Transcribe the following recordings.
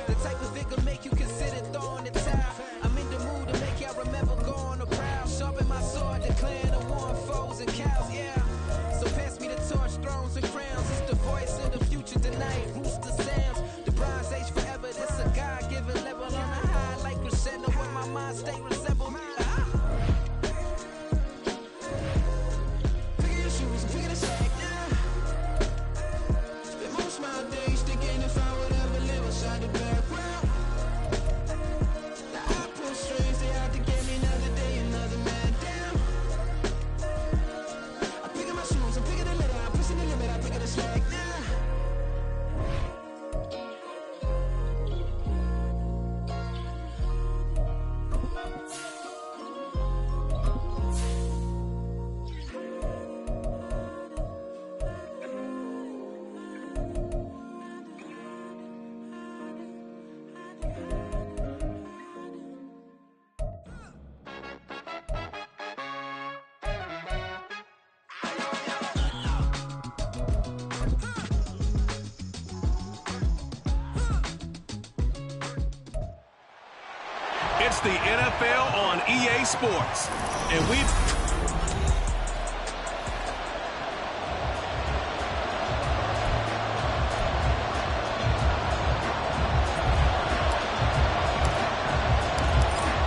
The type of figure make you consider throwing the towel. I'm in the mood to make y'all remember going to proud. Sharpen my sword, declaring the war on foes and cows, yeah. So pass me the torch, thrones and crowns. It's the voice of the future tonight, rooster sounds. The Bronze Age forever, this a God-given level. On a high like crescendo, where my mind stay resemble. Pick your shoes and pick the sack, yeah. Spend most of my days thinking if I would ever live inside the background. Now I pull strings, they out to get me another day, another man down. I'm picking my shoes, I'm picking the letter, I'm pushing the limit, I'm picking the slack, yeah. It's the NFL on EA Sports. And we've...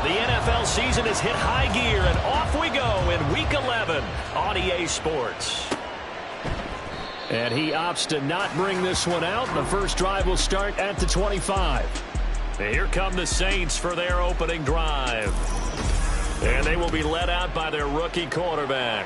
The NFL season has hit high gear, and off we go in Week 11 on EA Sports. And he opts to not bring this one out. The first drive will start at the 25. Here come the Saints for their opening drive. And they will be led out by their rookie quarterback.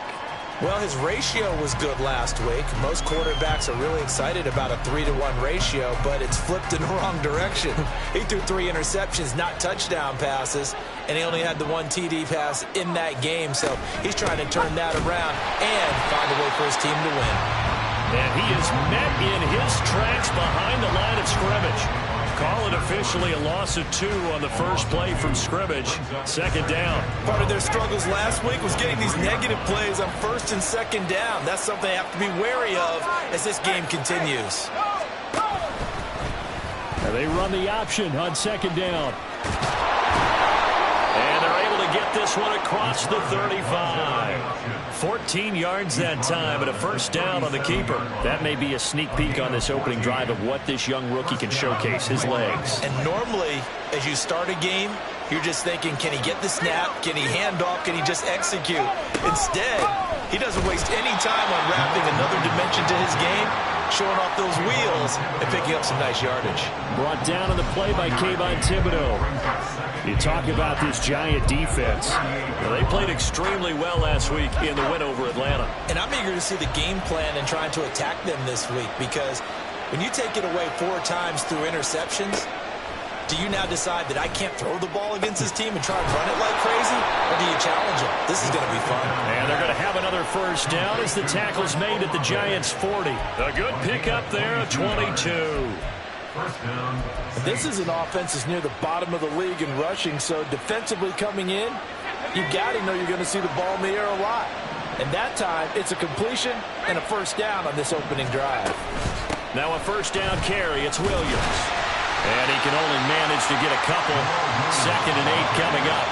Well, his ratio was good last week. Most quarterbacks are really excited about a 3-to-1 ratio, but it's flipped in the wrong direction. He threw 3 interceptions, not touchdown passes, and he only had the 1 TD pass in that game. So he's trying to turn that around and find a way for his team to win. And he is met in his tracks behind the line of scrimmage. Call it officially a loss of 2 on the first play from scrimmage. Second down. Part of their struggles last week was getting these negative plays on first and second down. That's something they have to be wary of as this game continues. And they run the option on second down. And they're able to get this one across the 35. 14 yards that time, and a first down on the keeper. That may be a sneak peek on this opening drive of what this young rookie can showcase, his legs. And normally, as you start a game, you're just thinking, can he get the snap? Can he hand off? Can he just execute? Instead, he doesn't waste any time on wrapping another dimension to his game, showing off those wheels and picking up some nice yardage. Brought down on the play by Kayvon Thibodeau. You talk about this Giant defense. Well, they played extremely well last week in the win over Atlanta. And I'm eager to see the game plan and trying to attack them this week, because when you take it away 4 times through interceptions, do you now decide that I can't throw the ball against this team and try and run it like crazy? Or do you challenge them? This is going to be fun. And they're going to have another first down as the tackle's made at the Giants' 40. A good pickup there of 22. This is an offense that's near the bottom of the league in rushing, so defensively coming in, you got to know you're going to see the ball in the air a lot. And that time, it's a completion and a first down on this opening drive. Now a first down carry. It's Williams. And he can only manage to get a couple. 2nd and 8 coming up.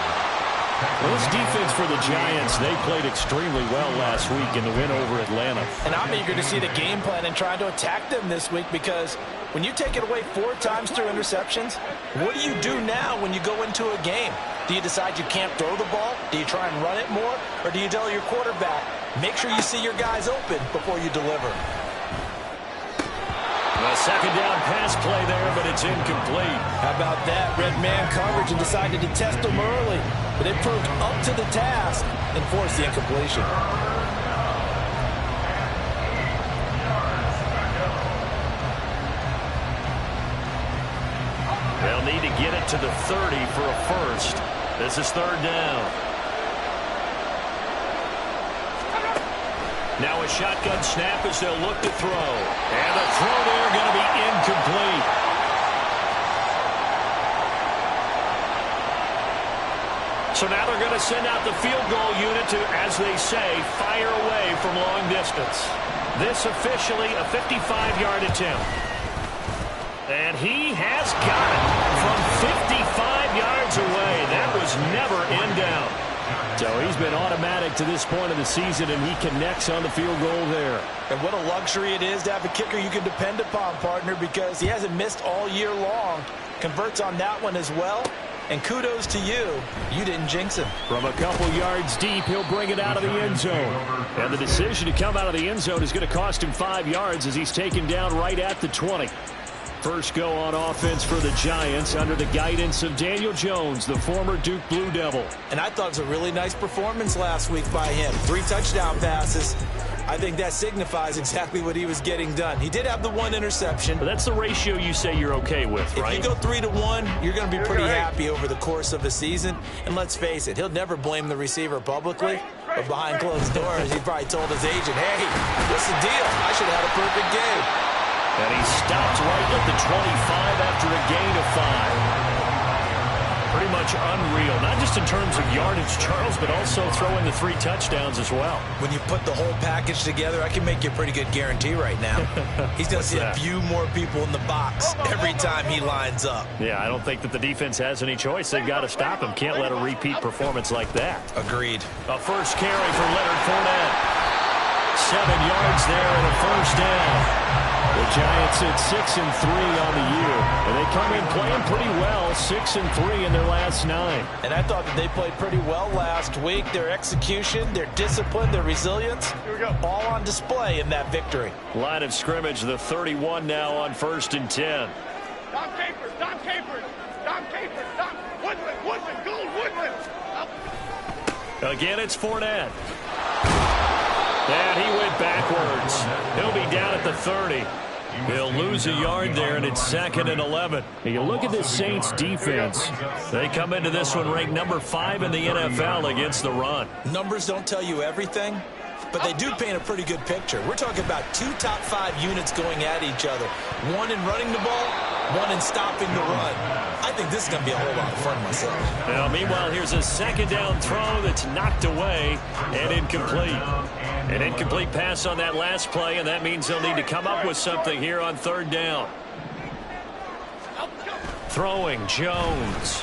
Well, this defense for the Giants, they played extremely well last week in the win over Atlanta. And I'm eager to see the game plan and try to attack them this week, because when you take it away 4 times through interceptions, what do you do now when you go into a game? Do you decide you can't throw the ball? Do you try and run it more? Or do you tell your quarterback, make sure you see your guys open before you deliver? A second down pass play there, but it's incomplete. How about that? Red man coverage and decided to test them early. But it proved up to the task and forced the incompletion. They'll need to get it to the 30 for a first. This is 3rd down. Now a shotgun snap as they'll look to throw. And the throw there going to be incomplete. So now they're going to send out the field goal unit to, as they say, fire away from long distance. This officially a 55-yard attempt. And he has got it. been automatic to this point of the season, and he connects on the field goal there. And what a luxury it is to have a kicker you can depend upon, partner, because he hasn't missed all year long. Converts on that one as well. And kudos to you. You didn't jinx him. From a couple yards deep, he'll bring it out of the end zone. And the decision to come out of the end zone is going to cost him 5 yards as he's taken down right at the 20. First go on offense for the Giants under the guidance of Daniel Jones, the former Duke Blue Devil. And I thought it was a really nice performance last week by him. 3 touchdown passes. I think that signifies exactly what he was getting done. He did have the 1 interception. But that's the ratio you say you're okay with, right? If you go 3 to 1, you're going to be pretty happy over the course of a season. And let's face it, he'll never blame the receiver publicly. But behind closed doors, he probably told his agent, hey, what's the deal? I should have had a perfect game. And he stopped right at the 25 after a gain of 5. Pretty much unreal, not just in terms of yardage, Charles, but also throwing the 3 touchdowns as well. When you put the whole package together, I can make you a pretty good guarantee right now. He's going to see a few more people in the box every time he lines up. Yeah, I don't think that the defense has any choice. They've got to stop him. Can't let a repeat performance like that. Agreed. A first carry for Leonard Fournette. 7 yards there and a first down. The Giants at 6-3 on the year, and they come in playing pretty well, 6-3 in their last 9. And I thought that they played pretty well last week. Their execution, their discipline, their resilience, all on display in that victory. Line of scrimmage, the 31 now on 1st and 10. Don Capers, Don Capers, Don Capers, Don Woodland, Gold Woodland. Again, it's Fournette. And he went backwards. He'll be down at the 30. He'll lose a yard there, and it's 2nd and 11. You look at this Saints defense. They come into this one ranked number 5 in the NFL against the run. Numbers don't tell you everything, but they do paint a pretty good picture. We're talking about 2 top 5 units going at each other. 1 in running the ball, 1 in stopping the run. I think this is going to be a whole lot of fun myself. Now, meanwhile, here's a 2nd down throw that's knocked away and incomplete. An incomplete pass on that last play, and that means they'll need to come up with something here on 3rd down. Throwing, Jones.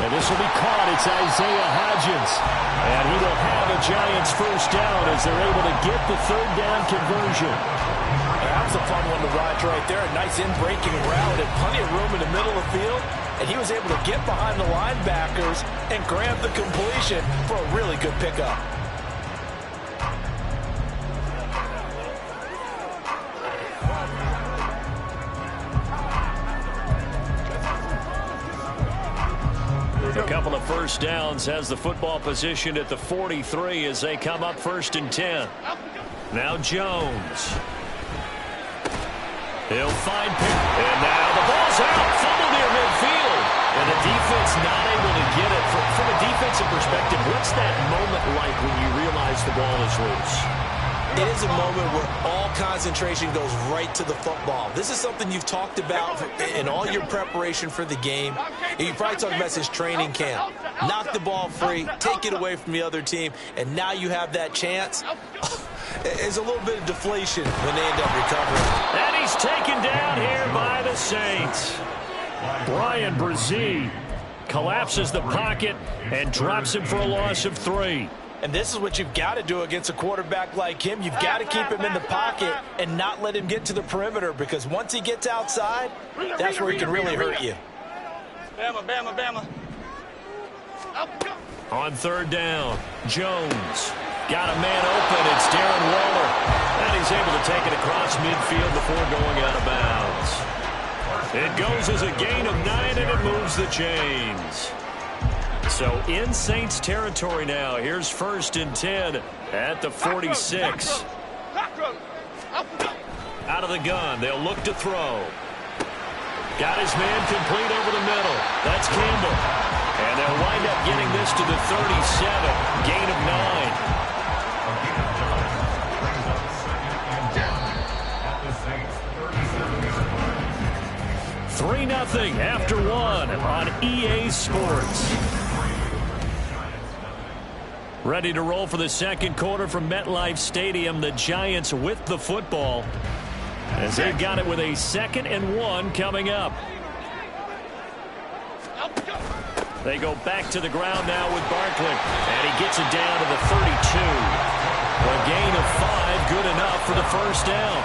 And this will be caught. It's Isaiah Hodgins. And he will have a Giants first down as they're able to get the 3rd down conversion. That was a fun one to watch right there. A nice in-breaking route and plenty of room in the middle of the field. And he was able to get behind the linebackers and grab the completion for a really good pickup. A couple of first downs has the football positioned at the 43 as they come up 1st and 10. Now Jones. He'll find Pick. And now the ball's out. Fumble near midfield. And the defense not able to get it. From a defensive perspective, what's that moment like when you realize the ball is loose? It is a moment where all concentration goes right to the football. This is something you've talked about in all your preparation for the game. And you probably talked about this training camp. Knock the ball free, take it away from the other team, and now you have that chance. There's a little bit of deflation when they end up recovering. And he's taken down here by the Saints. Brian Brzee collapses the pocket and drops him for a loss of 3. And this is what you've got to do against a quarterback like him. You've got to keep him in the pocket and not let him get to the perimeter, because once he gets outside, that's where he can really hurt you. Bama, Bama, Bama. On 3rd down, Jones. Got a man open. It's Darren Waller. And he's able to take it across midfield before going out of bounds. It goes as a gain of 9, and it moves the chains. So in Saints territory now. Here's 1st and 10 at the 46. Out of the gun. They'll look to throw. Got his man complete over the middle. That's Campbell. And they'll wind up getting this to the 37. Gain of 9. 3-0 after 1 on EA Sports. Ready to roll for the 2nd quarter from MetLife Stadium. The Giants with the football as they've got it with a 2nd and 1 coming up. They go back to the ground now with Barkley. And he gets it down to the 32. A gain of 5, good enough for the first down.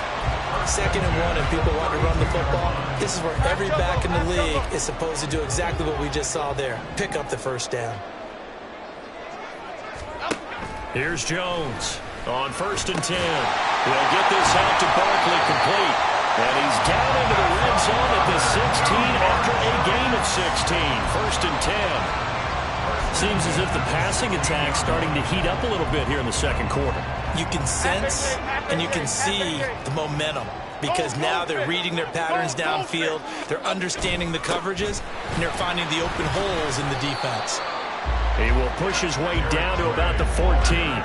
2nd and 1 and people want to run the football. This is where every back in the league is supposed to do exactly what we just saw there. Pick up the first down. Here's Jones on 1st and 10. He'll get this out to Barkley complete. And he's down into the red zone at the 16 after a gain of 16. 1st and 10. Seems as if the passing attack's starting to heat up a little bit here in the second quarter. You can sense and you can see the momentum because now they're reading their patterns downfield, they're understanding the coverages, and they're finding the open holes in the defense. He will push his way down to about the 14.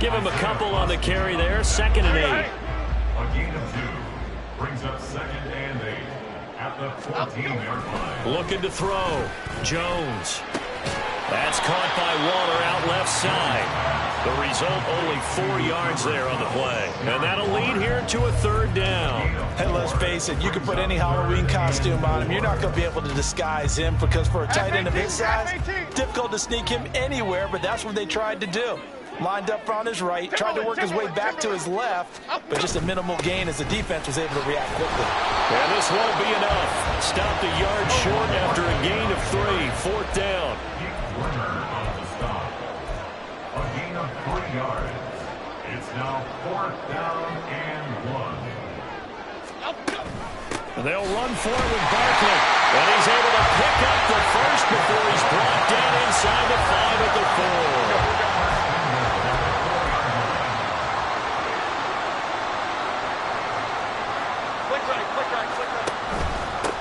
Give him a couple on the carry there. 2nd and 8. A gain of 2 brings up 2nd and 8 at the 14-yard line. Looking to throw. Jones. That's caught by Waller out left side. The result, only 4 yards there on the play. And that'll lead here to a 3rd down. And let's face it, you can put any Halloween costume on him. You're not going to be able to disguise him because for a tight end of his size, difficult to sneak him anywhere, but that's what they tried to do. Lined up on his right, tried to work his way back to his left, but just a minimal gain as the defense was able to react quickly. And this won't be enough. Stopped a yard short after a gain of 3. 4th down. Warner on the stop. A gain of 3 yards. It's now 4th down and 1. And they'll run for it with Barkley. And he's able to pick up the first before he's brought down inside the 5 at the 4.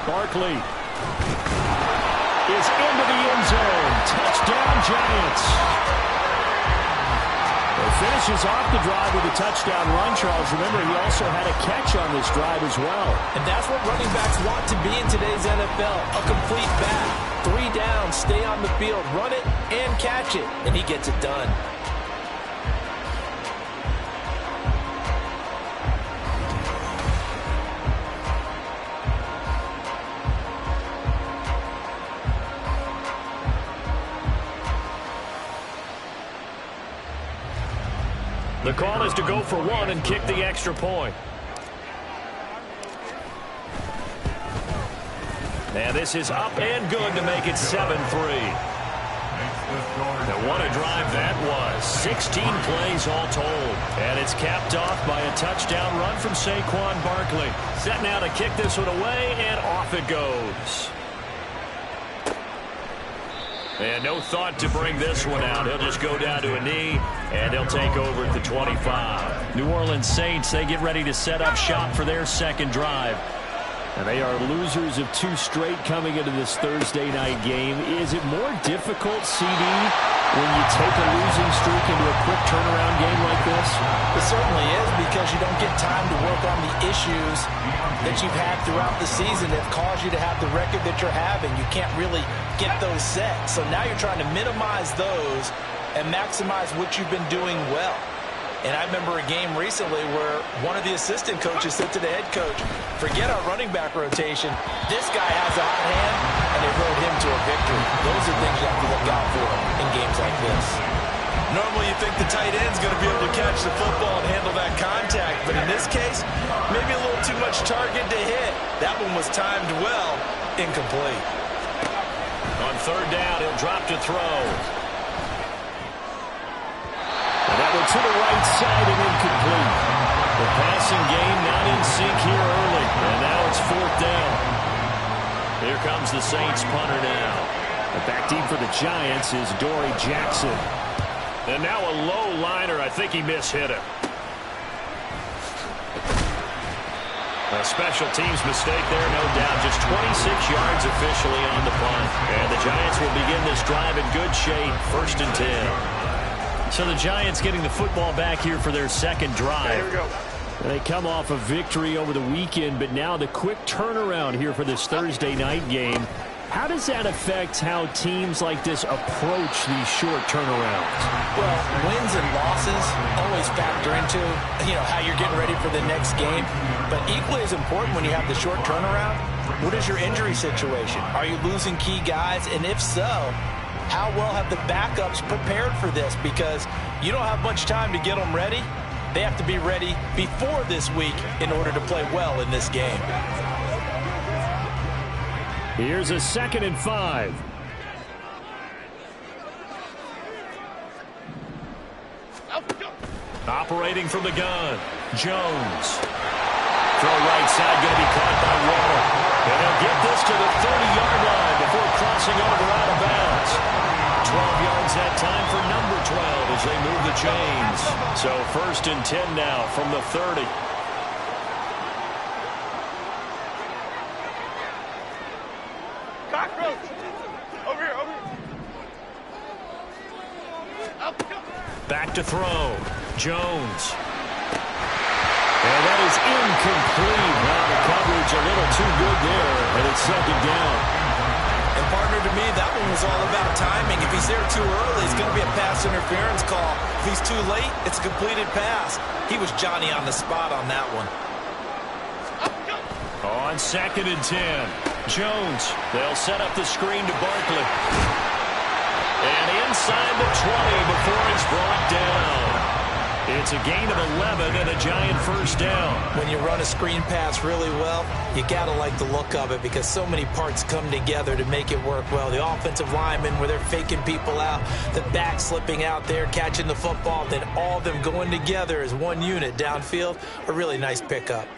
Barkley is into the end zone. Touchdown, Giants. He finishes off the drive with a touchdown run, Charles. Remember, he also had a catch on this drive as well. And that's what running backs want to be in today's NFL. A complete back. 3 down, stay on the field, run it, and catch it. And he gets it done. The call is to go for 1 and kick the extra point. And this is up and good to make it 7-3. And what a drive that was. 16 plays all told. And it's capped off by a touchdown run from Saquon Barkley. Set now to kick this one away, and off it goes. And no thought to bring this one out. He'll just go down to a knee, and they'll take over at the 25. New Orleans Saints, they get ready to set up shop for their second drive. And they are losers of 2 straight coming into this Thursday night game. Is it more difficult, CD, when you take a losing streak into a quick turnaround game like this? It certainly is, because you don't get time to work on the issues that you've had throughout the season that caused you to have the record that you're having. You can't really get those set. So now you're trying to minimize those and maximize what you've been doing well. And I remember a game recently where one of the assistant coaches said to the head coach, forget our running back rotation. This guy has a hot hand, and they rode him to a victory. Those are things you have to look out for in games like this. Normally you think the tight end's going to be able to catch the football and handle that contact, but in this case, maybe a little too much target to hit. That one was timed well, incomplete. On 3rd down, he'll drop to throw. And that one to the right side and incomplete. The passing game not in sync here early. And now it's 4th down. Here comes the Saints punter now. And back deep for the Giants is Dory Jackson. And now a low liner. I think he mishit him. A special teams mistake there, no doubt. Just 26 yards officially on the punt. And the Giants will begin this drive in good shape. 1st and 10. So the Giants getting the football back here for their second drive. Okay, here we go. They come off a victory over the weekend, but now the quick turnaround here for this Thursday night game. How does that affect how teams like this approach these short turnarounds? Well, wins and losses always factor into, how you're getting ready for the next game. But equally as important when you have the short turnaround What is your injury situation? Are you losing key guys? And if so, how well have the backups prepared for this? Because you don't have much time to get them ready. They have to be ready before this week in order to play well in this game. Here's a 2nd and 5. Operating from the gun, Jones. Throw right side, going to be caught by Nola. And they'll get this to the 30-yard line before crossing over out of bounds. 12 yards that time for number 12 as they move the chains. So 1st and 10 now from the 30. Cockroach! Over here, over here. Up, go. Back to throw. Jones. And that is incomplete. Now the coverage a little too good there, and it's 2nd down. And partner, to me, that one was all about timing. If he's there too early, it's going to be a pass interference call. If he's too late, it's a completed pass. He was Johnny on the spot on that one. On 2nd and 10, Jones. They'll set up the screen to Barkley. And inside the 20 before it's brought down. It's a gain of 11 and a giant 1st down. When you run a screen pass really well, you got to like the look of it because so many parts come together to make it work well. The offensive linemen, where they're faking people out, the back slipping out there, catching the football, then all of them going together as one unit downfield. A really nice pickup.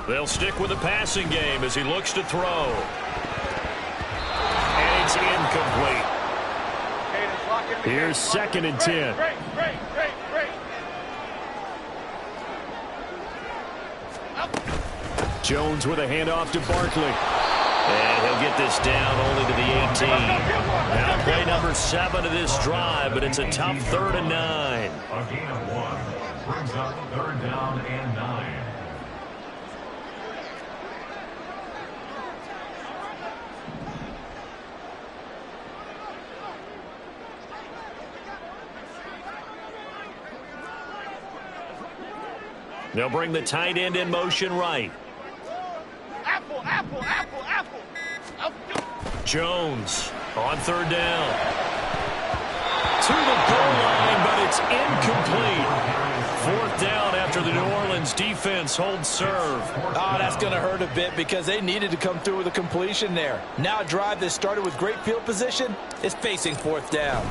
They'll stick with the passing game as he looks to throw. And it's incomplete. Here's 2nd and 10. Great. Jones with a handoff to Barkley. And he'll get this down only to the 18. Now play number 7 of this drive, but it's a tough 3rd and 9. A gain of 1 brings up 3rd down and 9. They'll bring the tight end in motion right. Apple. Jones on 3rd down. To the goal line, but it's incomplete. 4th down after the New Orleans defense holds serve. Oh, that's going to hurt a bit because they needed to come through with a completion there. Now a drive that started with great field position is facing 4th down.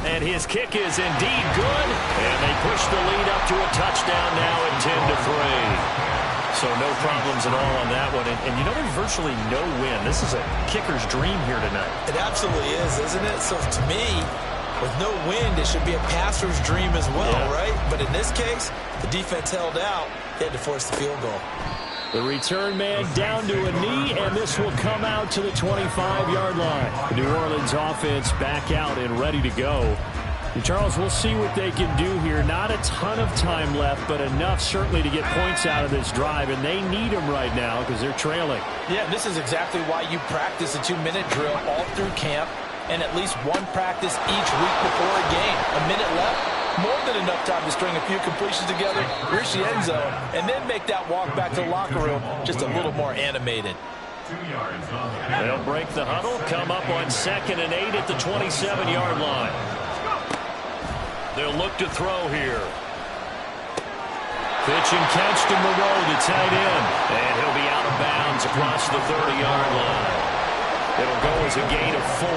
And his kick is indeed good. And they push the lead up to a touchdown now at 10-3. So no problems at all on that one. And you know, there's virtually no win. This is a kicker's dream here tonight. It absolutely is, isn't it? So to me, with no wind, it should be a passer's dream as well, right? But in this case, the defense held out. They had to force the field goal. The return man down to a knee, and this will come out to the 25-yard line. The New Orleans offense back out and ready to go. And Charles, we'll see what they can do here. Not a ton of time left, but enough certainly to get points out of this drive, and they need them right now because they're trailing. Yeah, this is exactly why you practice a 2-minute drill all through camp and at least one practice each week before a game. A minute left. More than enough time to string a few completions together, reach the end zone, and then make that walk back to the locker room just a little more animated. 2 yards on the They'll break the huddle, come up on 2nd and 8 at the 27-yard line. They'll look to throw here. Pitch and catch to Moreau, the tight end. And he'll be out of bounds across the 30-yard line. It'll go as a gain of 4.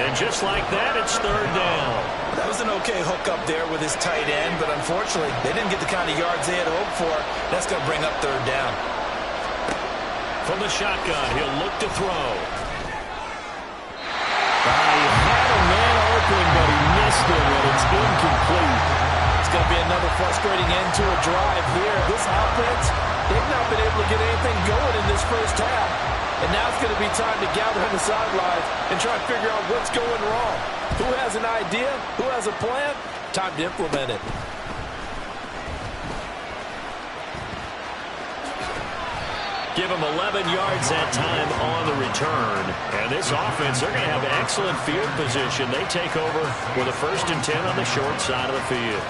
And just like that, it's 3rd down. That was an okay hook up there with his tight end, but unfortunately, they didn't get the kind of yards they had hoped for. That's going to bring up 3rd down. From the shotgun, he'll look to throw. He had a man open frustrating end to a drive here. This offense, they've not been able to get anything going in this first half. And now it's going to be time to gather on the sidelines and try to figure out what's going wrong. Who has an idea? Who has a plan? Time to implement it. Give them 11 yards that time on the return. And this offense, they're going to have excellent field position. They take over with a 1st and 10 on the short side of the field.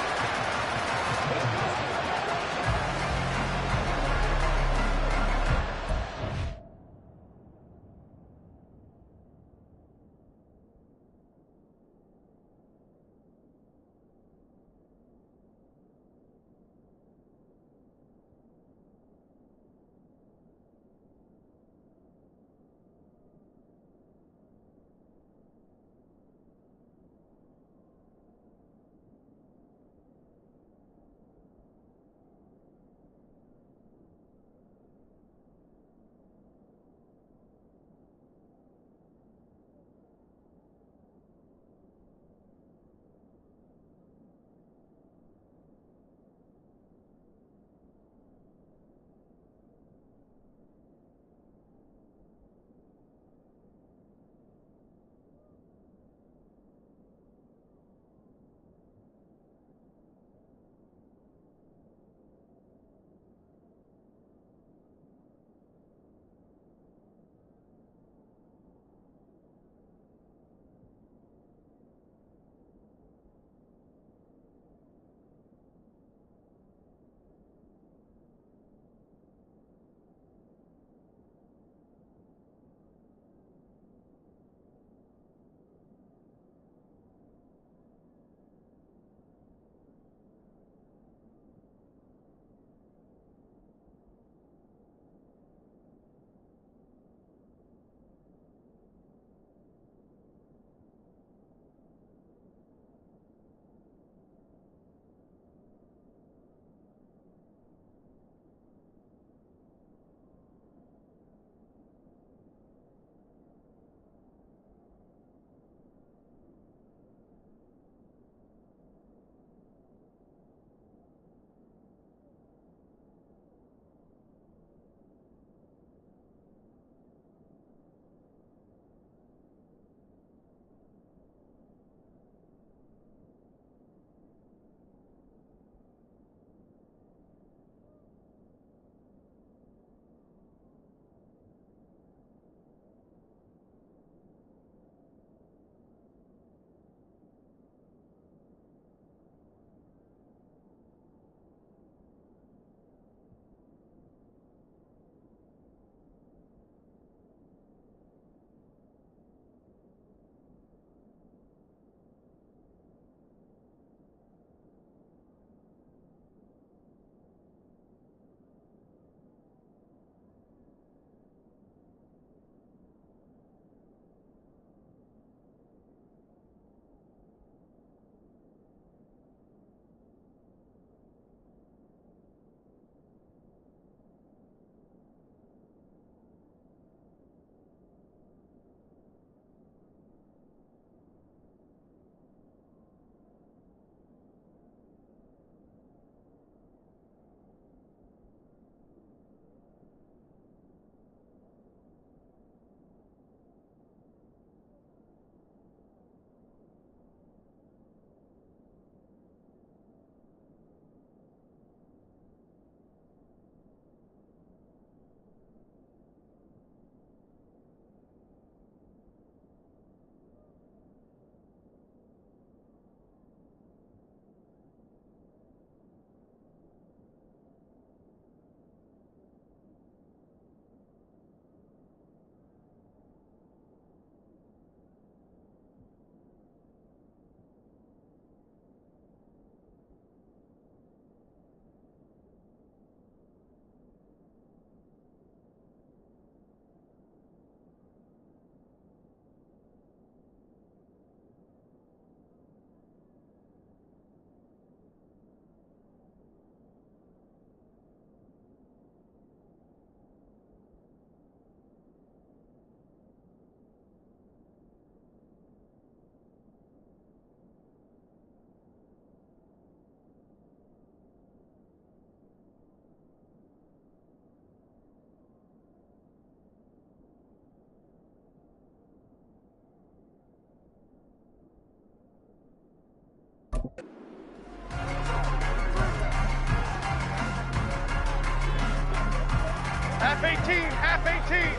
Half 18, half 18.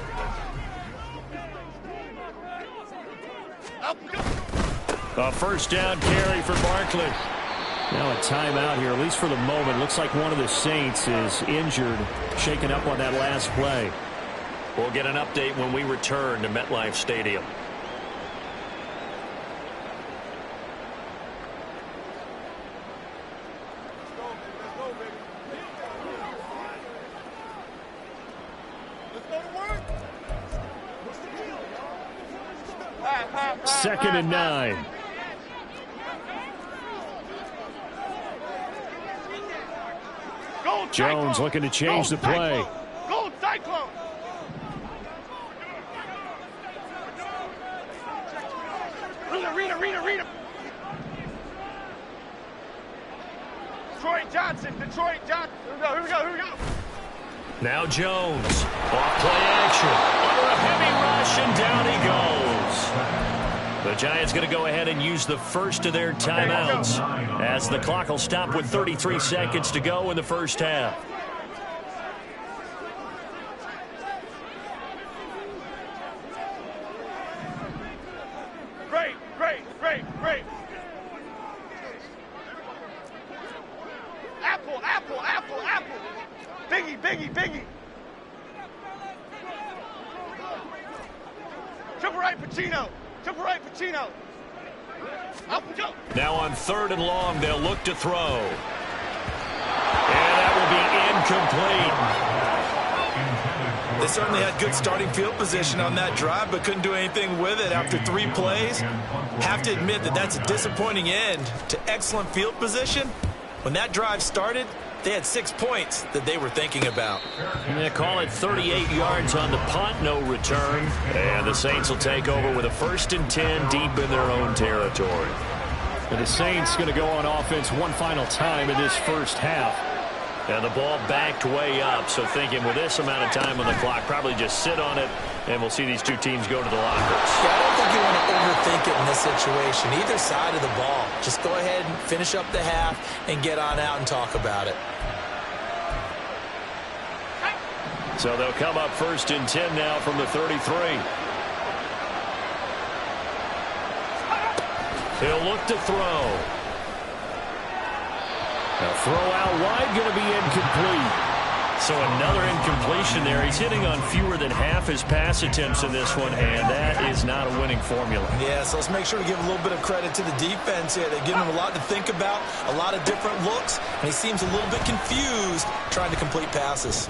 Up, go. A first down carry for Barkley. Now a timeout here, at least for the moment. Looks like one of the Saints is injured, shaken up on that last play. We'll get an update when we return to MetLife Stadium. Second and 9. Jones looking to change the play. Gold Cyclone. Read him. Detroit Johnson. Here we go. Now Jones. Off play action. Under a heavy rush, and down he goes. The Giants going to go ahead and use the first of their timeouts as the clock will stop with 33 seconds to go in the first half. Great. Apple. Biggie. Triple right, Pacino. Up and go. Now on 3rd and long, they'll look to throw. And that will be incomplete. They certainly had good starting field position on that drive, but couldn't do anything with it after 3 plays. Have to admit that that's a disappointing end to excellent field position. When that drive started, they had 6 points that they were thinking about. They call it 38 yards on the punt, no return. And the Saints will take over with a 1st and 10 deep in their own territory. And the Saints going to go on offense one final time in this first half. And the ball backed way up, so thinking with this amount of time on the clock, probably just sit on it, and we'll see these two teams go to the lockers. Yeah, I don't think you want to overthink it in this situation. Either side of the ball. Just go ahead and finish up the half and get on out and talk about it. So they'll come up 1st and 10 now from the 33. He'll look to throw. Now throw out wide, going to be incomplete. So another incompletion there. He's hitting on fewer than half his pass attempts in this one, and that is not a winning formula. Yeah, so let's make sure to give a little bit of credit to the defense here. They're giving him a lot to think about, a lot of different looks, and he seems a little bit confused trying to complete passes.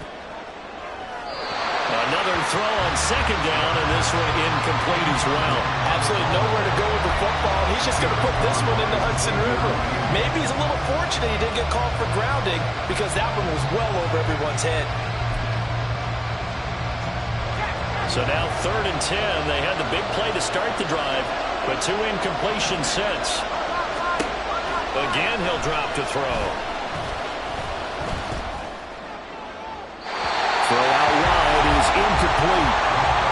Another throw on 2nd down, and this one incomplete as well. Absolutely nowhere to go with the football. He's just going to put this one in the Hudson River. Maybe he's a little fortunate he didn't get called for grounding because that one was well over everyone's head. So now 3rd and 10. They had the big play to start the drive, but 2 incompletions since. Again, he'll drop to throw. Throw out wide is incomplete.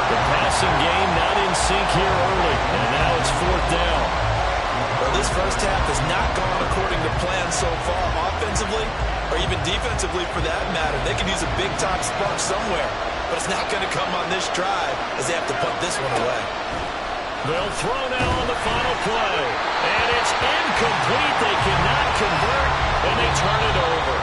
The passing game not in sync here early, and now it's 4th down. Well, this first half has not gone according to plan so far, offensively or even defensively for that matter. They can use a big-time spark somewhere, but it's not going to come on this drive as they have to punt this one away. They'll throw now on the final play, and it's incomplete. They cannot convert, and they turn it over.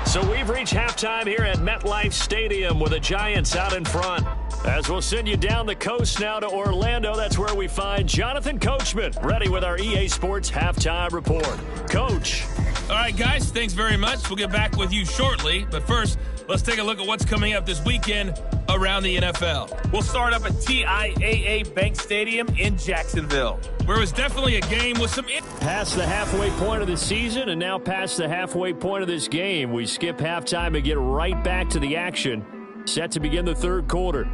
So we've reached halftime here at MetLife Stadium with the Giants out in front. As we'll send you down the coast now to Orlando, that's where we find Jonathan Coachman, ready with our EA Sports Halftime Report. Coach. All right, guys, thanks very much. We'll get back with you shortly. But first, let's take a look at what's coming up this weekend around the NFL. We'll start up at TIAA Bank Stadium in Jacksonville, where it was definitely a game with some... Past the halfway point of the season and now past the halfway point of this game. We skip halftime and get right back to the action. Set to begin the 3rd quarter.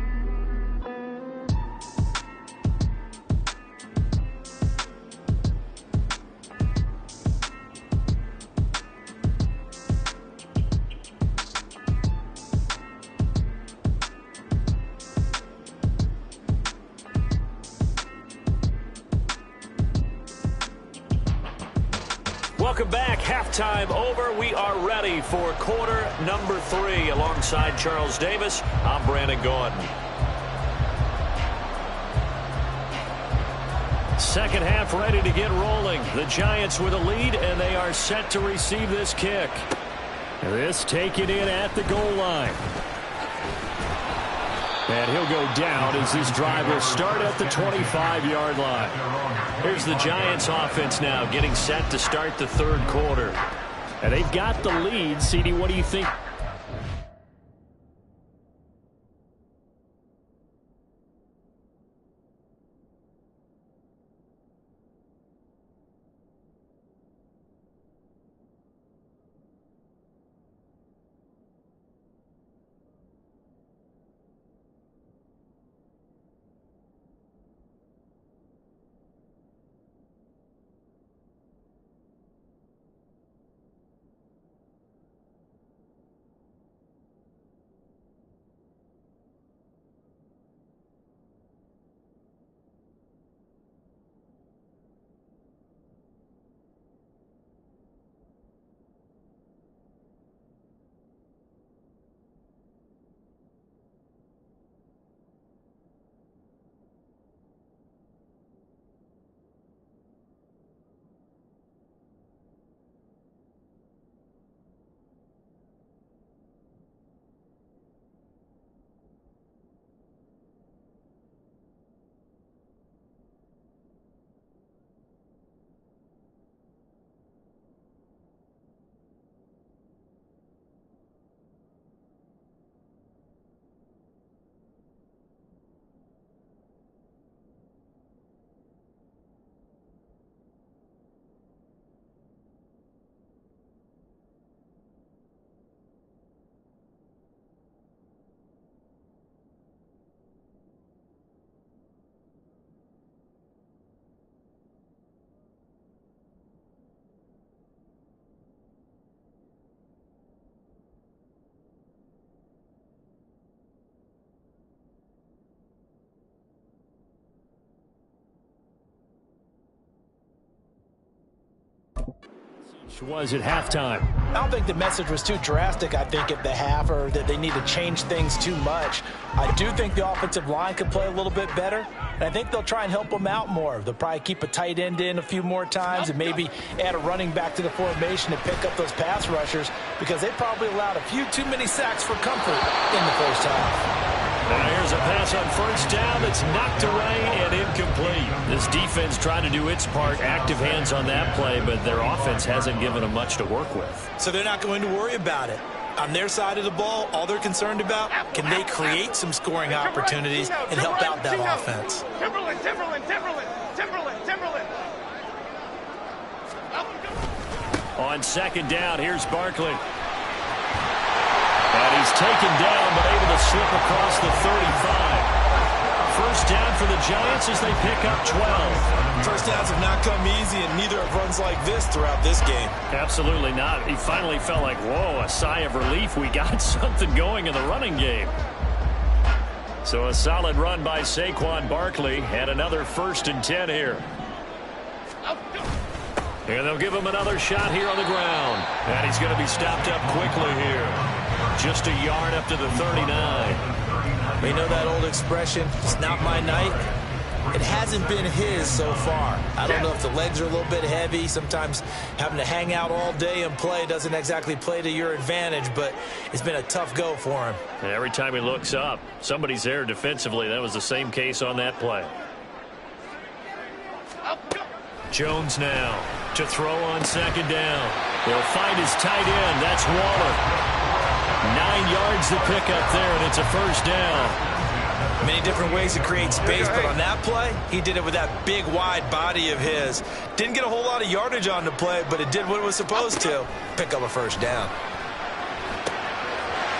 Welcome back. Halftime over. We are ready for quarter number 3. Alongside Charles Davis, I'm Brandon Gordon. Second half ready to get rolling. The Giants with a lead, and they are set to receive this kick. This taken in at the goal line. And he'll go down as this drive will start at the 25-yard line. Here's the Giants offense now getting set to start the third quarter. And they've got the lead. CD, what do you think? Was at halftime. I don't think the message was too drastic, I think, at the half, or that they need to change things too much. I do think the offensive line could play a little bit better, and I think they'll try and help them out more. They'll probably keep a tight end in a few more times and maybe add a running back to the formation to pick up those pass rushers, because they probably allowed a few too many sacks for comfort in the first half. Now here's a pass on first down that's knocked away and incomplete. This defense trying to do its part, active hands on that play, but their offense hasn't given them much to work with. So they're not going to worry about it. On their side of the ball, all they're concerned about, can they create some scoring opportunities and help out that offense? Timberland. On second down, here's Barkley. And he's taken down, but able to slip across the 35. First down for the Giants as they pick up 12. First downs have not come easy, and neither have runs like this throughout this game. Absolutely not. He finally felt like, whoa, a sigh of relief. We got something going in the running game. So a solid run by Saquon Barkley, and another 1st and 10 here. And they'll give him another shot here on the ground. And he's going to be stopped up quickly here. Just a yard up to the 39. We know that old expression, it's not my night. It hasn't been his so far. I don't know if the legs are a little bit heavy. Sometimes having to hang out all day and play doesn't exactly play to your advantage, but it's been a tough go for him. And every time he looks up, somebody's there defensively. That was the same case on that play. Jones now to throw on second down. They'll find his tight end. That's Waller. 9 yards to pick up there, and it's a first down. Many different ways to create space, but on that play, he did it with that big, wide body of his. Didn't get a whole lot of yardage on the play, but it did what it was supposed to. Pick up a first down.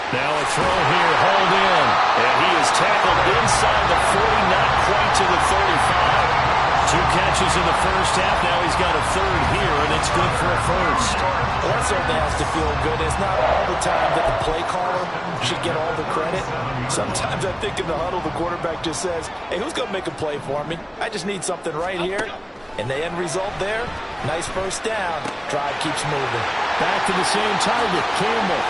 Now a throw here, hauled in. And he is tackled inside the 40, not quite to the 35. 2 catches in the first half. Now he's got a third here, and it's good for a first. Well, that certainly has to feel good. It's not all the time that the play caller should get all the credit. Sometimes I think in the huddle, the quarterback just says, hey, who's going to make a play for me? I just need something right here. And the end result there, nice first down. Drive keeps moving. Back to the same target, Campbell.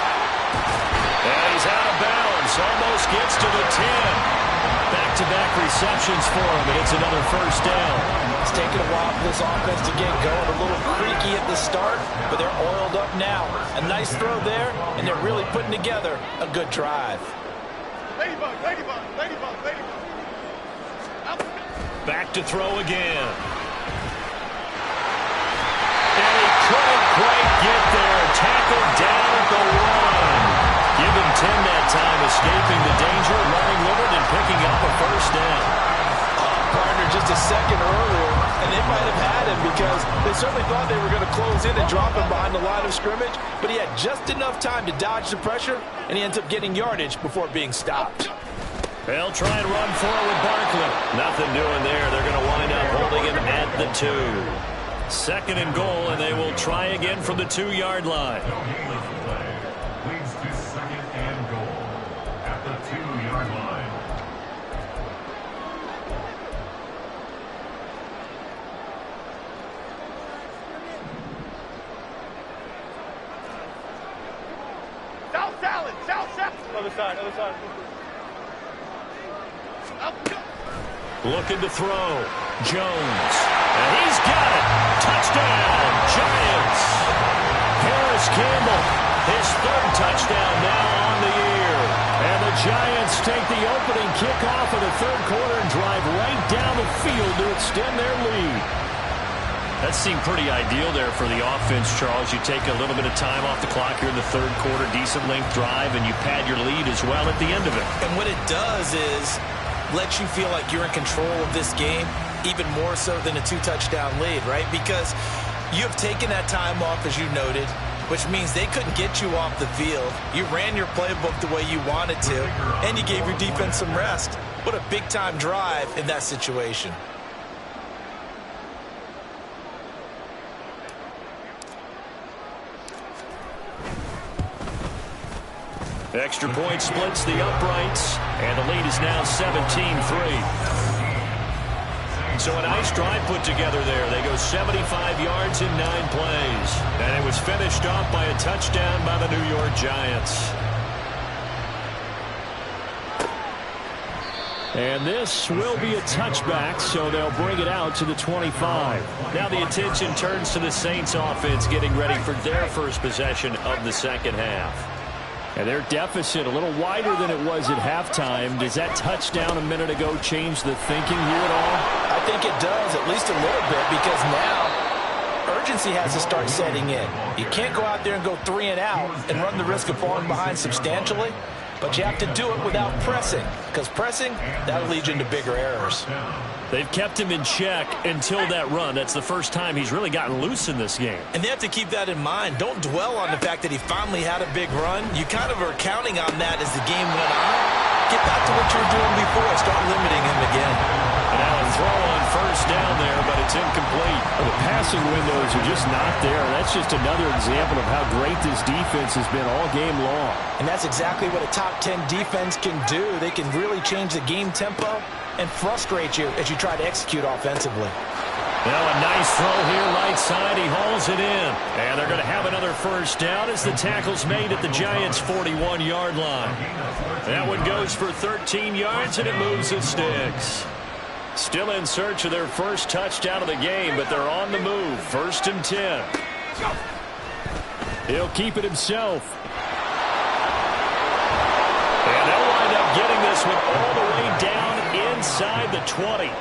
And he's out of bounds, almost gets to the 10. Back-to-back receptions for him, and it's another first down. It's taken a while for this offense to get going. A little creaky at the start, but they're oiled up now. A nice throw there, and they're really putting together a good drive. Ladybug, ladybug, ladybug, ladybug. Back to throw again. And he couldn't quite get there. Tackled down at the 1. Give him 10 that time, escaping the danger, running with it, and picking up a first down. Partner just a second earlier, and they might have had him because they certainly thought they were going to close in and drop him behind the line of scrimmage, but he had just enough time to dodge the pressure, and he ends up getting yardage before being stopped. They'll try and run forward Barkley. Nothing doing there. They're going to wind up holding him at the 2. Second and goal, and they will try again from the 2-yard line. Leads to second and goal at the 2-yard line. South salad, south salad. Other side, other side. Looking to throw. Jones. And he's got it. Touchdown, Giants. Harris Campbell, his 3rd touchdown now on the year. And the Giants take the opening kickoff of the 3rd quarter and drive right down the field to extend their lead. That seemed pretty ideal there for the offense, Charles. You take a little bit of time off the clock here in the 3rd quarter, decent length drive, and you pad your lead as well at the end of it. And what it does is let you feel like you're in control of this game, even more so than a 2-touchdown lead, right? Because you have taken that time off, as you noted, which means they couldn't get you off the field. You ran your playbook the way you wanted to, and you gave your defense some rest. What a big-time drive in that situation. Extra point splits the uprights, and the lead is now 17-3. So a nice drive put together there. They go 75 yards in 9 plays. And it was finished off by a touchdown by the New York Giants. And this will be a touchback, so they'll bring it out to the 25. Now the attention turns to the Saints offense getting ready for their first possession of the second half. And their deficit a little wider than it was at halftime. Does that touchdown a minute ago change the thinking here at all? I think it does, at least a little bit, because now urgency has to start setting in. You can't go out there and go 3 and out and run the risk of falling behind substantially, but you have to do it without pressing, because pressing, that'll lead you into bigger errors. They've kept him in check until that run. That's the first time he's really gotten loose in this game. And they have to keep that in mind. Don't dwell on the fact that he finally had a big run. You kind of are counting on that as the game went on. Get back to what you were doing before. Start limiting him again. And now a throw on first down there, but it's incomplete. Well, the passing windows are just not there. That's just another example of how great this defense has been all game long. And that's exactly what a top 10 defense can do. They can really change the game tempo and frustrate you as you try to execute offensively. Now a nice throw here right side. He hauls it in. And they're going to have another first down as the tackle's made at the Giants' 41-yard line. That one goes for 13 yards, and it moves the sticks. Still in search of their first touchdown of the game, but they're on the move. 1st and 10. He'll keep it himself. And they'll wind up getting this one all the way down inside the 20.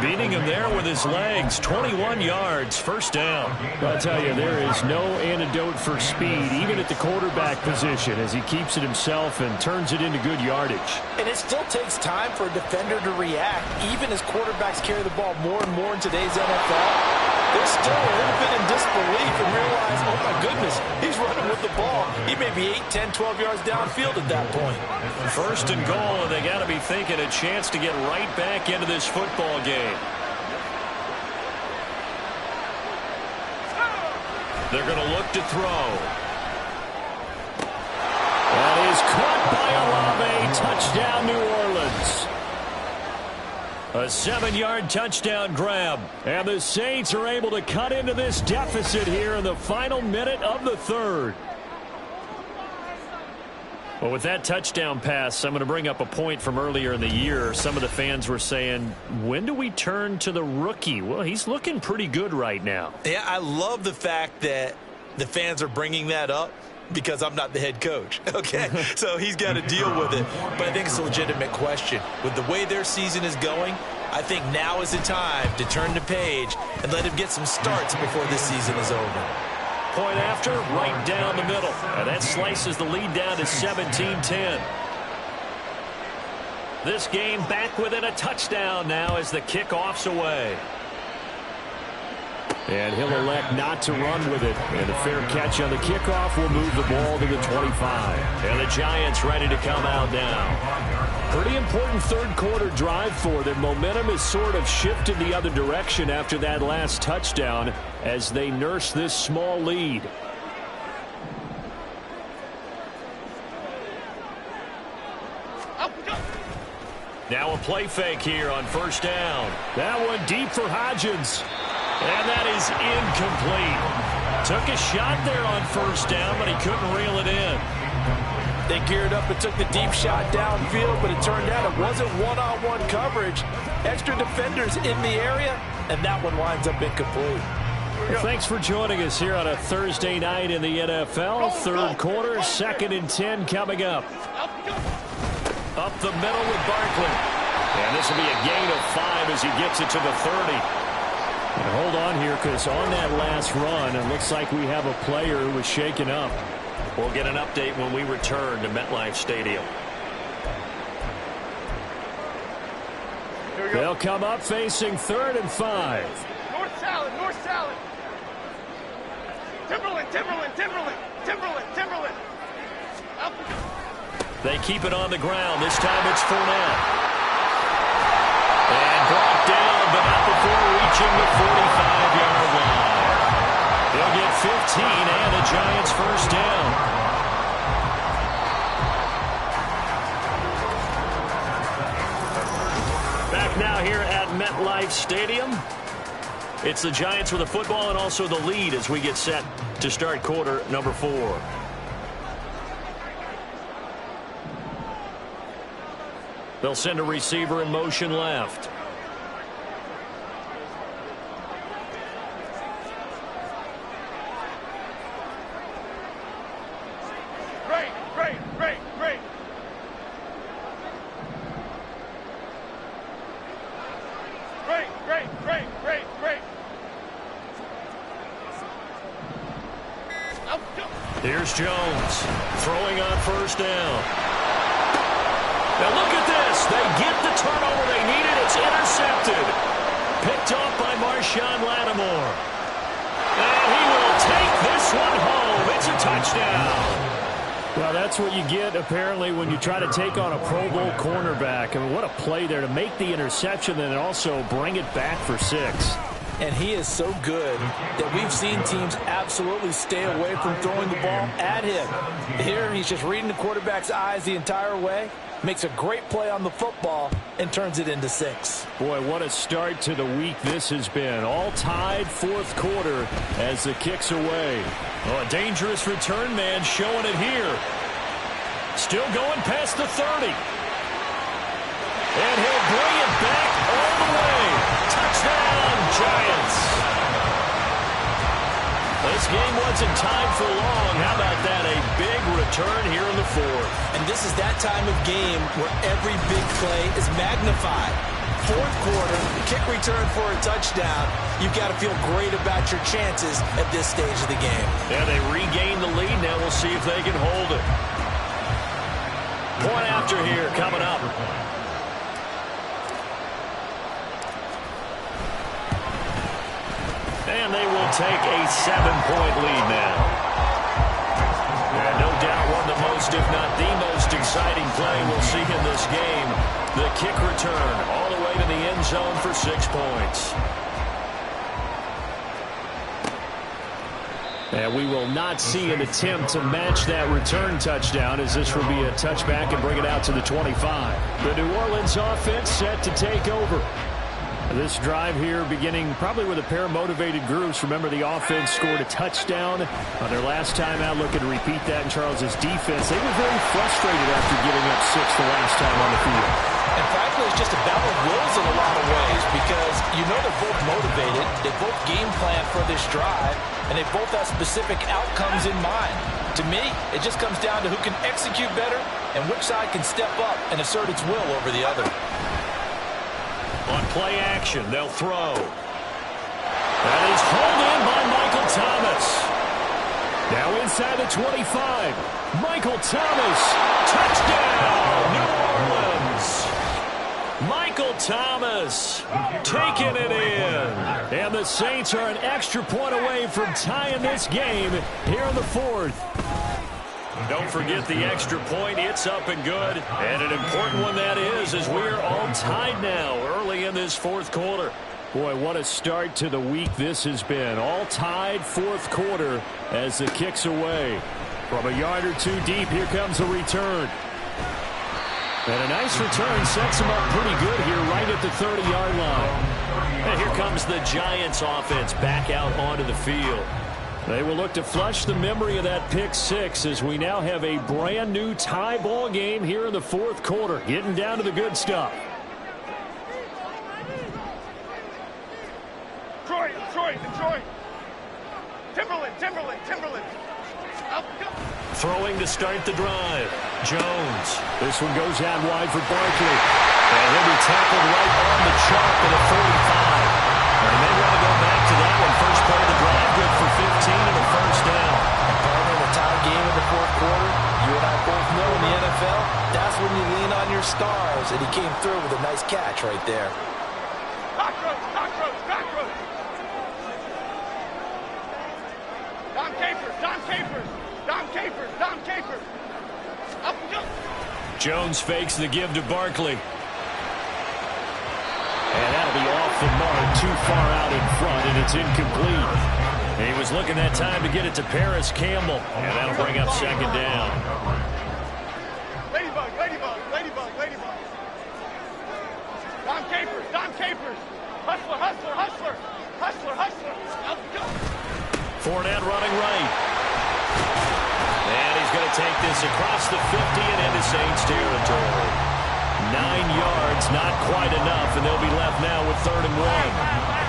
Beating him there with his legs. 21 yards, first down. I'll tell you, there is no antidote for speed, even at the quarterback position, as he keeps it himself and turns it into good yardage. And it still takes time for a defender to react, even as quarterbacks carry the ball more and more in today's NFL. They're still a little bit in disbelief and realize, oh my goodness, he's running with the ball. He may be 8, 10, 12 yards downfield at that point. 1st and goal, and they got to be thinking a chance to get right back into this football game. They're going to look to throw. That is caught by Olave. Touchdown, New Orleans. A 7-yard touchdown grab. And the Saints are able to cut into this deficit here in the final minute of the third. Well, with that touchdown pass, I'm going to bring up a point from earlier in the year. Some of the fans were saying, when do we turn to the rookie? Well, he's looking pretty good right now. Yeah, I love the fact that the fans are bringing that up because I'm not the head coach, okay? So he's got to deal with it. But I think it's a legitimate question. With the way their season is going, I think now is the time to turn the page and let him get some starts before this season is over. Point after, right down the middle. And that slices the lead down to 17-10. This game back within a touchdown now as the kickoff's away. And he'll elect not to run with it. And a fair catch on the kickoff will move the ball to the 25. And the Giants ready to come out now. Pretty important third quarter drive for them. Momentum has sort of shifted the other direction after that last touchdown as they nurse this small lead. Now a play fake here on first down. That one deep for Hodgins. And that is incomplete. Took a shot there on first down, but he couldn't reel it in. They geared up and took the deep shot downfield, but it turned out it wasn't one-on-one coverage. Extra defenders in the area, and that one winds up incomplete. Well, thanks for joining us here on a Thursday night in the NFL. Third quarter, 2nd and 10 coming up. Up the middle with Barkley. And this will be a gain of 5 as he gets it to the 30. And hold on here, because on that last run, it looks like we have a player who was shaken up. We'll get an update when we return to MetLife Stadium. They'll come up facing 3rd and 5. North salad, north salad. Timberland, Timberland, Timberland, Timberland, Timberland. Up. They keep it on the ground. This time it's Fournette. And brought down, but not before reaching the 45-yard line. They'll get 15 and the Giants first down. Back now here at MetLife Stadium. It's the Giants with the football and also the lead as we get set to start quarter number 4. They'll send a receiver in motion left. Great, great, great, great. Great, great, great, great, great. Here's Jones throwing on first down. Now look at this. They get the turnover they needed. It's intercepted. Picked off by Marshawn Lattimore. And he will take this one home. It's a touchdown. Well, that's what you get, apparently, when you try to take on a Pro Bowl cornerback. I mean, what a play there to make the interception and also bring it back for 6. And he is so good that we've seen teams absolutely stay away from throwing the ball at him. Here, he's just reading the quarterback's eyes the entire way. Makes a great play on the football and turns it into 6. Boy, what a start to the week this has been. All tied fourth quarter as the kick's away. Oh, a dangerous return man showing it here. Still going past the 30. And he'll bring it back all the way. Touchdown, Giants. This game wasn't tied for long. How about that? A big return here in the 4th. And this is that time of game where every big play is magnified. Fourth quarter, kick return for a touchdown. You've got to feel great about your chances at this stage of the game. Yeah, they regain the lead. Now we'll see if they can hold it. Point after here coming up. And they will take a 7-point lead now. And no doubt one of the most, if not the most exciting play we'll see in this game. The kick return all the way to the end zone for 6 points. And we will not see an attempt to match that return touchdown, as this will be a touchback and bring it out to the 25. The New Orleans offense set to take over. This drive here beginning probably with a pair of motivated groups. Remember, the offense scored a touchdown on their last time out. Looking to repeat that in Charles's defense. They were very frustrated after giving up 6 the last time on the field. And frankly, it's just a battle of wills in a lot of ways because you know they're both motivated. They both game plan for this drive, and they both have specific outcomes in mind. To me, it just comes down to who can execute better and which side can step up and assert its will over the other. On play action, they'll throw. That is hauled in by Michael Thomas. Now inside the 25. Michael Thomas. Touchdown, New Orleans. Michael Thomas taking it in. And the Saints are an extra point away from tying this game here in the fourth. Don't forget the extra point. It's up and good. And an important one that is, as we're all tied now early in this fourth quarter. Boy, what a start to the week this has been. All tied fourth quarter as the kick's away. From a yard or two deep, here comes a return. And a nice return sets him up pretty good here right at the 30-yard line. And here comes the Giants offense back out onto the field. They will look to flush the memory of that pick 6 as we now have a brand new tie ball game here in the fourth quarter. Getting down to the good stuff. Detroit. Timberland. Up, go. Throwing to start the drive. Jones. This one goes out wide for Barkley. And he'll be tackled right on the chalk at a 45. And they want to go back to that one. First play of the drive, good for 15 and a first down. Partner in a tie game in the fourth quarter, you and I both know in the NFL, that's when you lean on your stars. And he came through with a nice catch right there. Cockroach. Dom Capers. Up, go. Jones fakes the give to Barkley. And that'll be off the mark, too far out in front, and it's incomplete. And he was looking that time to get it to Paris Campbell, and that'll bring up second down. Ladybug. Dom Capers. Hustler. Up, go. Fournette running right. And he's going to take this across the 50 and into Saints territory. 9 yards, not quite enough, and they'll be left now with 3rd and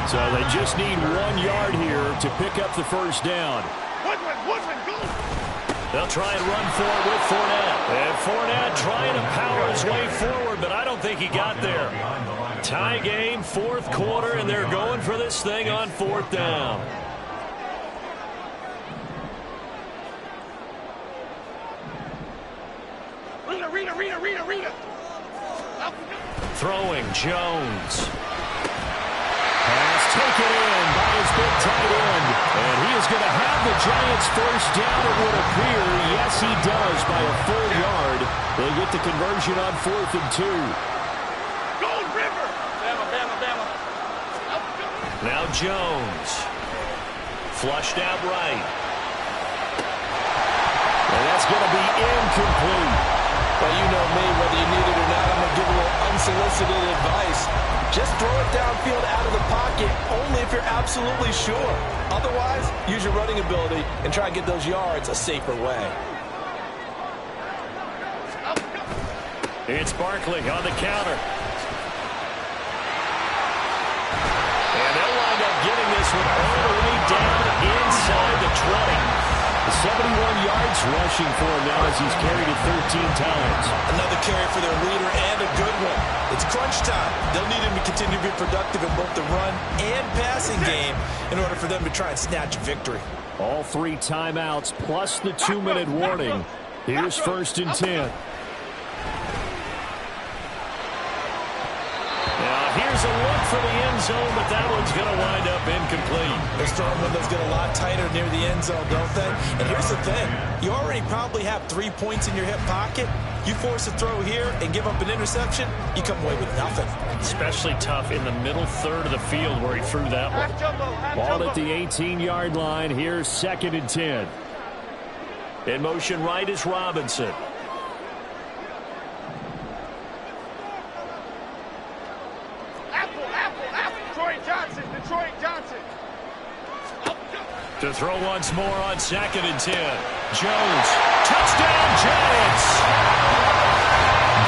1. So they just need 1 yard here to pick up the first down. Woodman, go! They'll try and run for it with Fournette. And Fournette trying to power his way forward, but I don't think he got there. Tie game, fourth quarter, and they're going for this thing on 4th down. Rita. Throwing, Jones. Pass taken in by his big tight end. And he is going to have the Giants first down, it would appear. Yes, he does, by a full yard. They get the conversion on 4th and 2. Gold River. Bama. Now Jones. Flushed out right. And that's going to be incomplete. Well, you know me, whether you need it or not, I'm going to give a little unsolicited advice. Just throw it downfield out of the pocket, only if you're absolutely sure. Otherwise, use your running ability and try and get those yards a safer way. It's Barkley on the counter. And they'll wind up getting this one all the way down inside the 20. 71 yards rushing for him now as he's carried it 13 times. Another carry for their leader and a good one. It's crunch time. They'll need him to continue to be productive in both the run and passing game in order for them to try and snatch a victory. All 3 timeouts plus the 2-minute warning. Here's 1st and 10. Now here's There's a look for the end zone, but that one's going to wind up incomplete. The throwing windows get a lot tighter near the end zone, don't they? And here's the thing. You already probably have 3 points in your hip pocket. You force a throw here and give up an interception, you come away with nothing. Especially tough in the middle third of the field where he threw that one. Ball at the 18-yard line. Here's 2nd and 10. In motion right is Robinson. Detroit Johnson. To throw once more on 2nd and 10. Jones. Touchdown, Giants.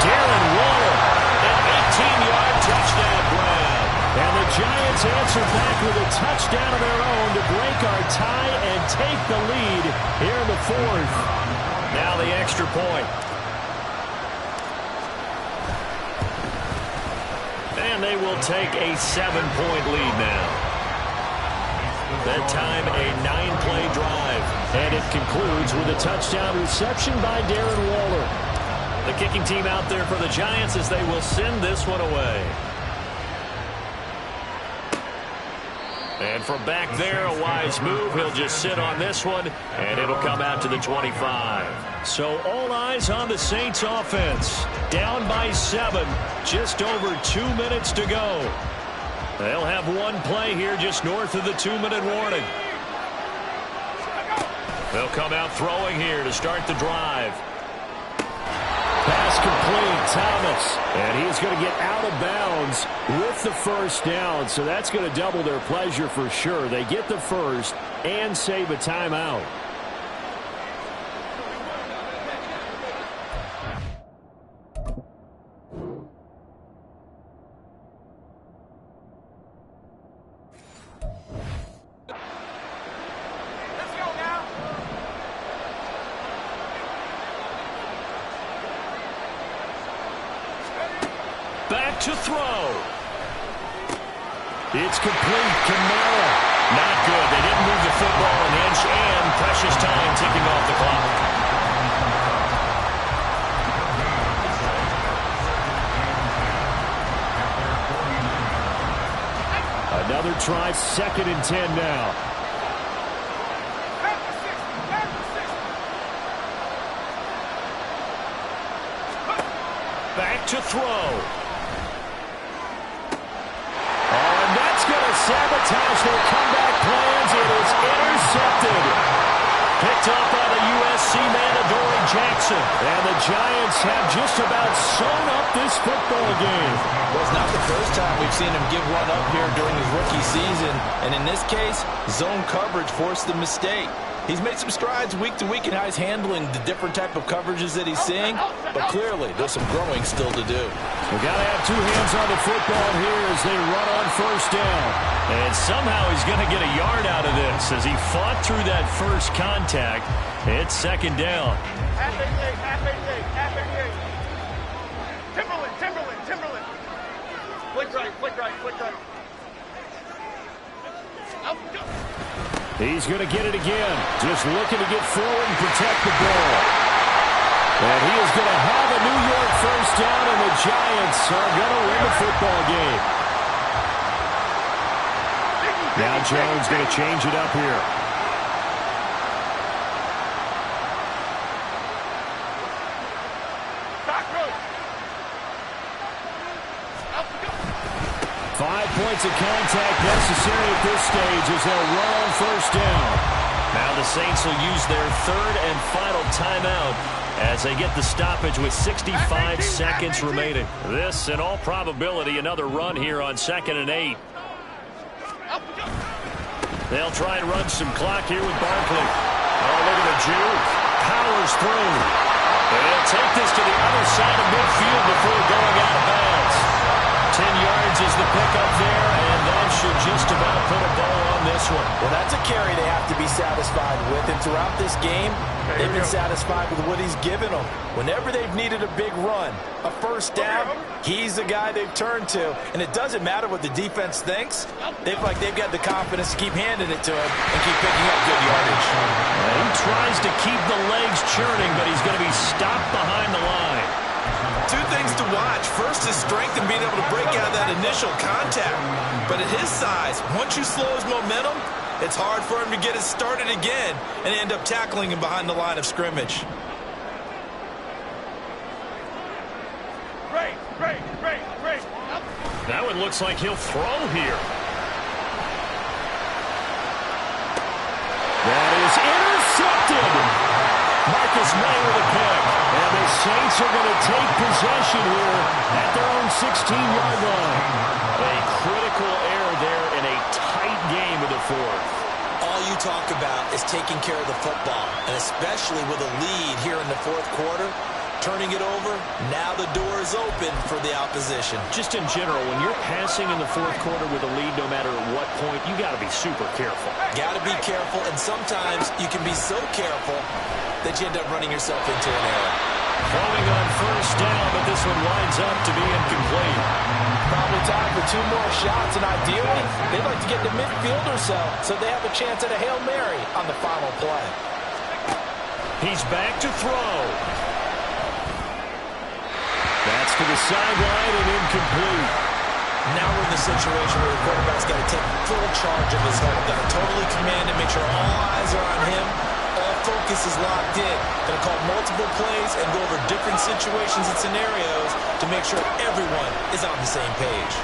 Darren Waller, an 18-yard touchdown grab. And the Giants answer back with a touchdown of their own to break our tie and take the lead here in the 4th. Now the extra point. And they will take a 7-point lead now. That time a 9-play drive. And it concludes with a touchdown reception by Darren Waller. The kicking team out there for the Giants as they will send this one away. And from back there, a wise move. He'll just sit on this one, and it'll come out to the 25. So all eyes on the Saints offense. Down by 7, just over 2 minutes to go. They'll have one play here just north of the 2-minute warning. They'll come out throwing here to start the drive. Pass complete, Thomas. And he's going to get out of bounds with the first down. So that's going to double their pleasure for sure. They get the first and save a timeout. Back to throw. It's complete. Kamara. Not good. They didn't move the football an inch, and precious time ticking off the clock. Another try, 2nd and 10 now. Back to throw. Sabotage their comeback plans. It is intercepted. Picked up by the USC man, Adoree Jackson. And the Giants have just about sewn up this football game. Well, it's not the first time we've seen him give one up here during his rookie season. And in this case, zone coverage forced the mistake. He's made some strides week to week in how he's handling the different type of coverages that he's seeing, but clearly there's some growing still to do. We've got to have 2 hands on the football here as they run on first down. And somehow he's going to get a yard out of this as he fought through that first contact. It's 2nd down. Half 88. Timberland. Flick right. He's going to get it again. Just looking to get forward and protect the ball. And he is going to have a New York first down, and the Giants are going to win the football game. Now Jones going to change it up here. Points of contact necessary at this stage as they'll run on first down. Now the Saints will use their 3rd and final timeout as they get the stoppage with 65 seconds remaining. This, in all probability, another run here on 2nd and 8. They'll try and run some clock here with Barkley. Oh, look at the juke. Powers through. They'll take this to the other side of midfield before going out of bounds. 10 yards is the pickup there, and that should just about put a bow on this one. Well, that's a carry they have to be satisfied with, and throughout this game, they've been satisfied with what he's given them. Whenever they've needed a big run, a first down, he's the guy they've turned to, and it doesn't matter what the defense thinks. They feel like they've got the confidence to keep handing it to him and keep picking up good yardage. He tries to keep the legs churning, but he's going to be stopped behind the line. Two things to watch. First, his strength and being able to break out of that initial contact. But at his size, once you slow his momentum, it's hard for him to get it started again and end up tackling him behind the line of scrimmage. Great. Now it looks like he'll throw here. That is intercepted. Marcus May with a pick. And the Saints are going to take possession here at their own 16-yard line. A critical error there in a tight game of the fourth. All you talk about is taking care of the football, and especially with a lead here in the fourth quarter, turning it over, now the door is open for the opposition. Just in general, when you're passing in the fourth quarter with a lead, no matter at what point, you got to be super careful. Got to be careful, and sometimes you can be so careful that you end up running yourself into an error. Throwing on first down, but this one winds up to be incomplete. Probably time for two more shots, and ideally, they'd like to get to midfield or so they have a chance at a Hail Mary on the final play. He's back to throw. That's to the sideline and incomplete. Now we're in the situation where the quarterback's got to take full charge of his home. Got to totally command and make sure all eyes are on him. All focus is locked in. Going to call multiple plays and go over different situations and scenarios to make sure everyone is on the same page.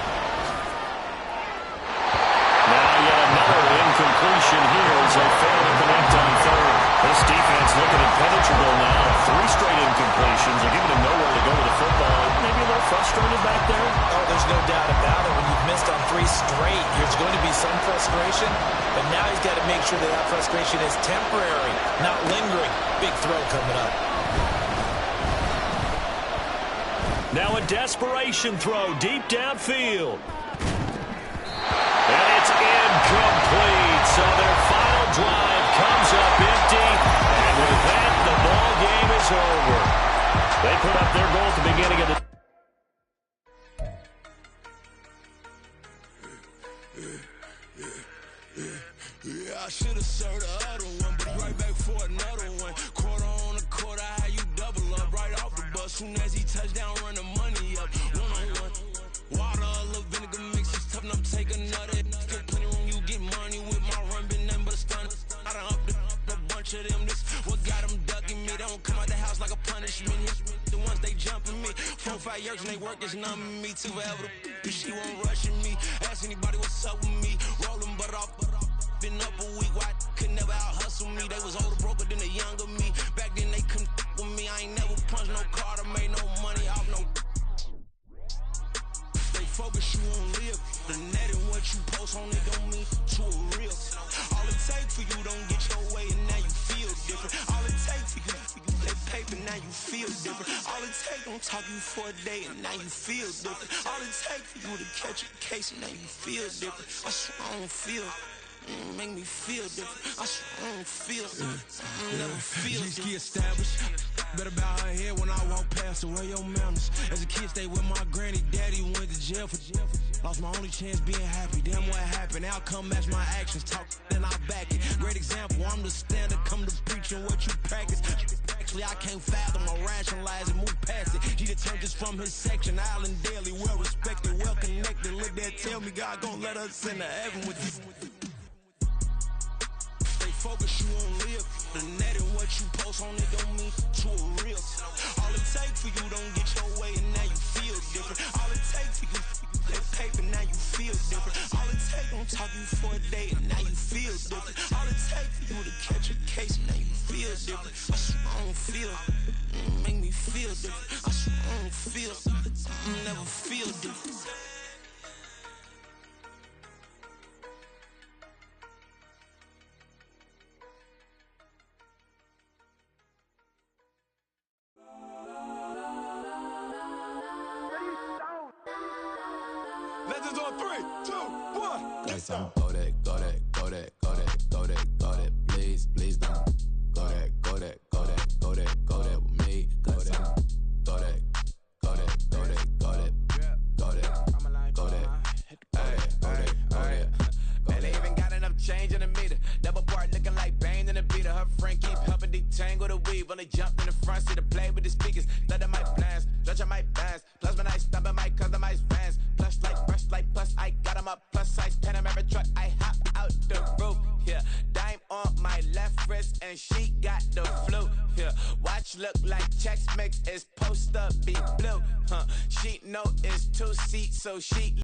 Now yet another incompletion here as they fail to connect on third. This defense looking impenetrable now. 3 straight incompletions. They're giving him nowhere to go with the football. Maybe a little frustrated back there. Oh, there's no doubt about it. When you've missed on 3 straight, there's going to be some frustration. But now he's got to make sure that frustration is temporary, not lingering. Big throw coming up. Now a desperation throw deep downfield. And it's incomplete. So their final drive comes up empty. And with that, the ball game is over. They put up their goal at the beginning of the I should have served the other one, but right back for another one. Quarter on a quarter, how you double up right off the bus. Soon as he touched down, run the money up. One-on-one. Water, a little vinegar mix, it's tough enough to take another. Still plenty room, you get money with my run, been nothing but a stun. I done up a bunch of them. This what got them ducking me. They don't come out the house like a punishment. The ones they jumping me. 4 or 5 years and they work is numbing me. Too forever the she won't rushing me. Ask anybody what's up with me. Rolling butt off. Been up a week, why could never out hustle me? They was older, broker than the younger me. Back then they couldn't with me. I ain't never punched no card or made no money off no. They focus you on live. The net and what you post on it don't mean to a real. All it takes for you don't get your way and now you feel different. All it takes for you that paper now you feel different. All it takes don't talk you for a day and now you feel different. All it takes for you to catch a case and now you feel different. I swear I don't feel. Make me feel different. I swear I don't feel. Never feel different. Get established. Better bow her head when I walk past. Away your manners. As a kid, stayed with my granny. Daddy went to jail for. Lost my only chance being happy. Damn, what happened? Outcome match my actions. Talk, then I back it. Great example. I'm the standard. Come to preaching what you practice. Actually, I can't fathom or rationalize and move past it. He turned this from his section. Island daily, well respected, well connected. Look there, tell me God gon' let us into heaven with you. Focus you on live. The net and what you post on it don't mean to a real. All it takes for you don't get your way and now you feel different. All it takes for you that paper now you feel different. All it takes don't talk you for a day and now you feel different. All it takes for you to catch a case and now you feel different. I swear I don't feel. Make me feel different. I swear I don't feel. Never feel different. Legends on 3, 2, 1. Let's go. Go that, go that, go that, go that, go that, go that. Please, please don't. Go that, go that, go that, go that, go that with me. Go that, go that, go that, go that, go that, go that, go that. Man, they even got enough change in the meter. Double part looking like Bane in the beater. Her friend keep helping detangle the weave. When they jumped in the front seat to play with the speakers. Let them mic blast. Stretch my bands. Plus when I stump in my customized fans. Plush like, brush like, plus I got 'em up. Plus size Panamera truck, I hop out the roof. Yeah, dime on my left wrist and she got the flu. Yeah, watch look like Chex Mix is supposed to be blue. She know it's 2 seats, so she